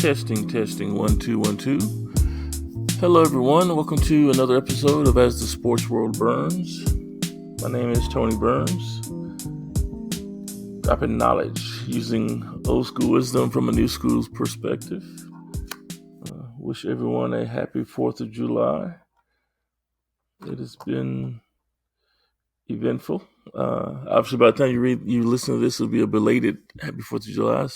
Testing, 1, 2, 1, 2. Hello, everyone. Welcome to another episode of As the Sports World Burns. My name is Tony Burns. Dropping knowledge using old school wisdom from a new school's perspective. Wish everyone a happy 4th of July. It has been eventful. Obviously, by the time you listen to this, it'll be a belated happy 4th of July.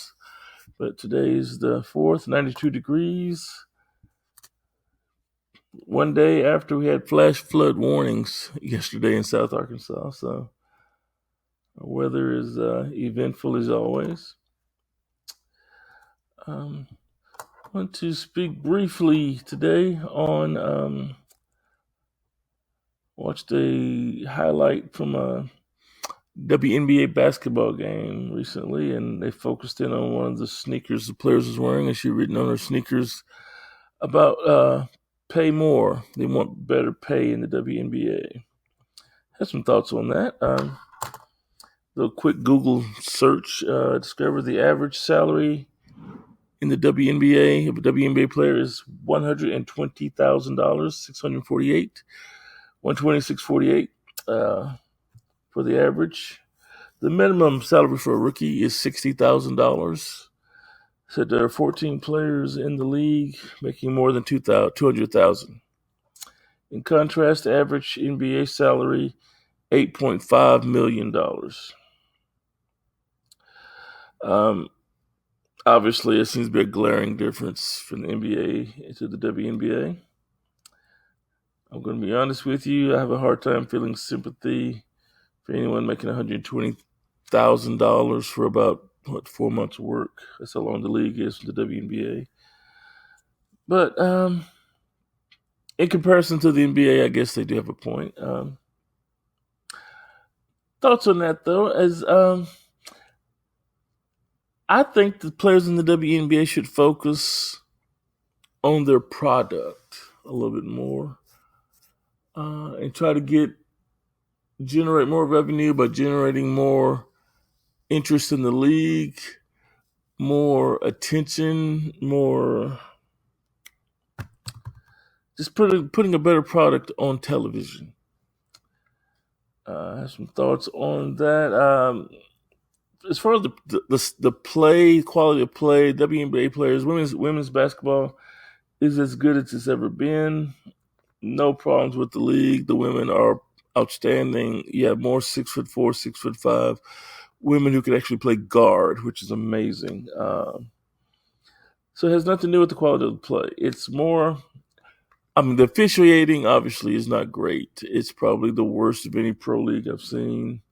But today is the 4th, 92 degrees. One day after we had flash flood warnings yesterday in South Arkansas. So the weather is eventful as always. I want to speak briefly today on watched a highlight from a WNBA basketball game recently, and they focused in on one of the sneakers the players was wearing, and she written on her sneakers about pay more. They want better pay in the WNBA. Had some thoughts on that. A quick Google search discovered the average salary in the WNBA of a WNBA player is $120,000, $648, $126.48 for the average. The minimum salary for a rookie is $60,000. Said there are 14 players in the league making more than $200,000. In contrast, the average NBA salary $8.5 million. Obviously, it seems to be a glaring difference from the NBA to the WNBA. I'm going to be honest with you. I have a hard time feeling sympathy for anyone making $120,000 for about 4 months of work. That's how long the league is for the WNBA. But in comparison to the NBA, I guess they do have a point. Thoughts on that, though, as I think the players in the WNBA should focus on their product a little bit more and try to generate more revenue by generating more interest in the league, more attention, more just putting a better product on television. I have some thoughts on that. As far as the play, quality of play, WNBA players, women's basketball is as good as it's ever been. No problems with the league. The women are outstanding. You have more 6'4", 6'5" women who can actually play guard, which is amazing. So it has nothing to do with the quality of the play. It's more, the officiating obviously is not great. It's probably the worst of any pro league I've seen.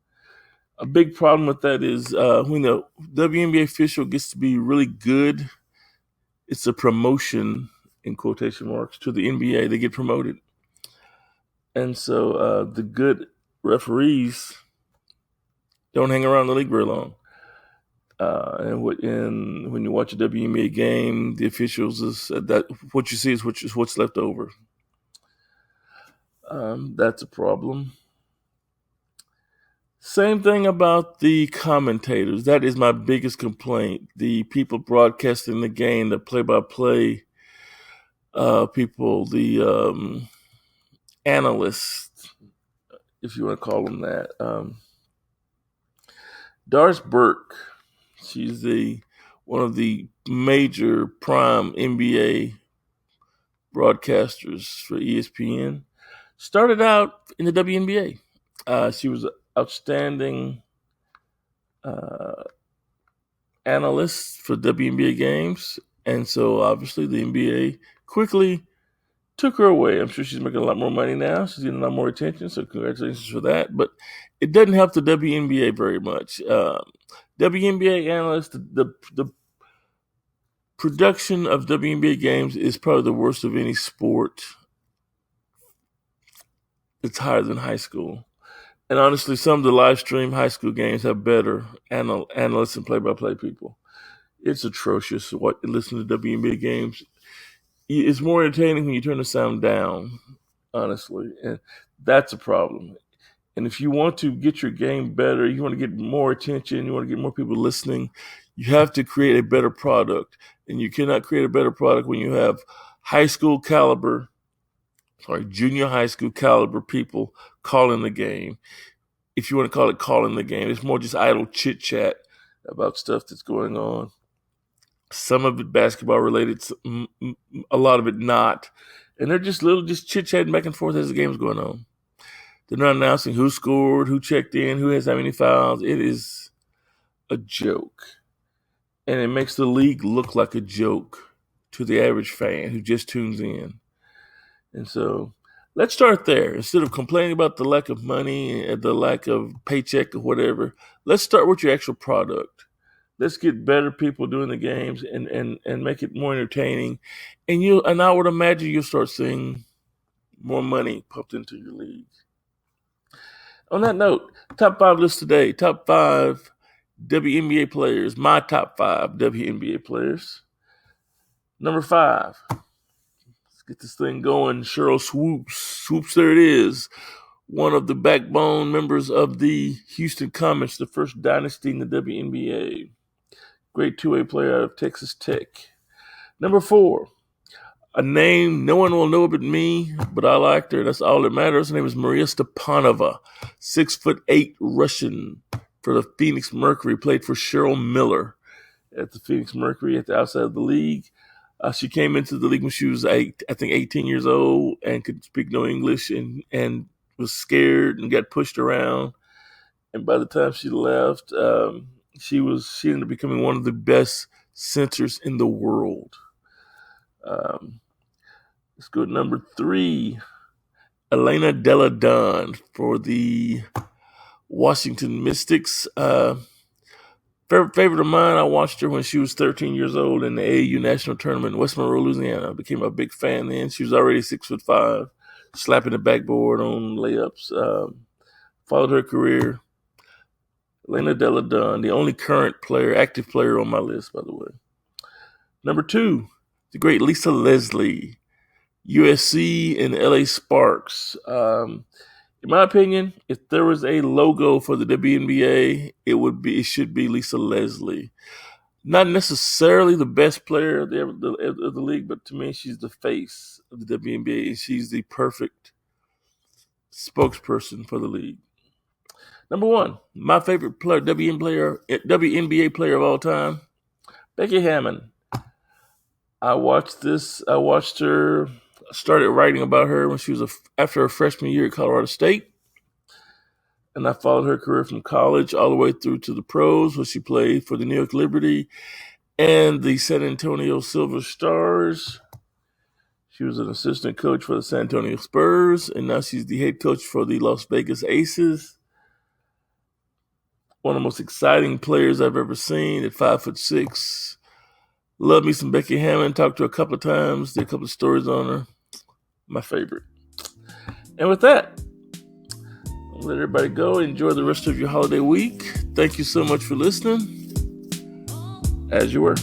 A big problem with that is when the WNBA official gets to be really good, it's a promotion, in quotation marks, to the NBA. They get promoted. And so the good referees don't hang around the league very long. And when you watch a WNBA game, the officials what you see is what's left over. That's a problem. Same thing about the commentators. That is my biggest complaint. The people broadcasting the game, the play-by-play people, the analysts, if you want to call them that. Doris Burke, she's one of the major prime NBA broadcasters for ESPN. Started out in the WNBA. She was an outstanding analyst for WNBA games. And so obviously the NBA quickly took her away. I'm sure she's making a lot more money now. She's getting a lot more attention. So congratulations for that. But it doesn't help the WNBA very much. WNBA analysts, the production of WNBA games is probably the worst of any sport. It's higher than high school. And honestly, some of the live stream high school games have better analysts and play-by-play people. It's atrocious listen to WNBA games. It's more entertaining when you turn the sound down, honestly. And that's a problem. And if you want to get your game better, you want to get more attention, you want to get more people listening, You have to create a better product, and you cannot create a better product when you have junior high school caliber people calling the game. If you want to call it calling the game, it's more just idle chit chat about stuff that's going on. Some of it basketball related, a lot of it not. And they're just chit chatting back and forth as the game's going on. They're not announcing who scored, who checked in, who has how many fouls. It is a joke. And it makes the league look like a joke to the average fan who just tunes in. And so let's start there. Instead of complaining about the lack of money and the lack of paycheck or whatever, let's start with your actual product. Let's get better people doing the games and make it more entertaining. And I would imagine you'll start seeing more money pumped into your league. On that note, top 5 list today. Top 5 WNBA players. My top 5 WNBA players. Number 5. Let's get this thing going. Sheryl Swoopes. Swoopes, there it is. One of the backbone members of the Houston Comets, the first dynasty in the WNBA. Great two-way player out of Texas Tech. Number 4. A name no one will know but me, but I liked her. That's all that matters. Her name is Maria Stepanova, 6'8" Russian for the Phoenix Mercury. Played for Cheryl Miller at the Phoenix Mercury at the outside of the league. She came into the league when she was 18 years old and could speak no English and was scared and got pushed around. And by the time she left, she ended up becoming one of the best centers in the world. Let's go to number 3, Elena Delle Donne for the Washington Mystics. Favorite of mine, I watched her when she was 13 years old in the AAU National Tournament in West Monroe, Louisiana. I became a big fan then. She was already 6'5", slapping the backboard on layups. Followed her career. Elena Delle Donne, the only current active player on my list, by the way. Number 2, the great Lisa Leslie, USC and LA Sparks. In my opinion, if there was a logo for the WNBA, it should be Lisa Leslie. Not necessarily the best player of the league, but to me, she's the face of the WNBA, and she's the perfect spokesperson for the league. Number 1, my favorite player, WNBA player of all time, Becky Hammon. I watched her. Started writing about her when she was after her freshman year at Colorado State. And I followed her career from college all the way through to the pros, where she played for the New York Liberty and the San Antonio Silver Stars. She was an assistant coach for the San Antonio Spurs, and now she's the head coach for the Las Vegas Aces. One of the most exciting players I've ever seen at 5'6". Love me some Becky Hammon. Talked to her a couple of times. Did a couple of stories on her. My favorite. And with that, I'll let everybody go. Enjoy the rest of your holiday week. Thank you so much for listening. As you were.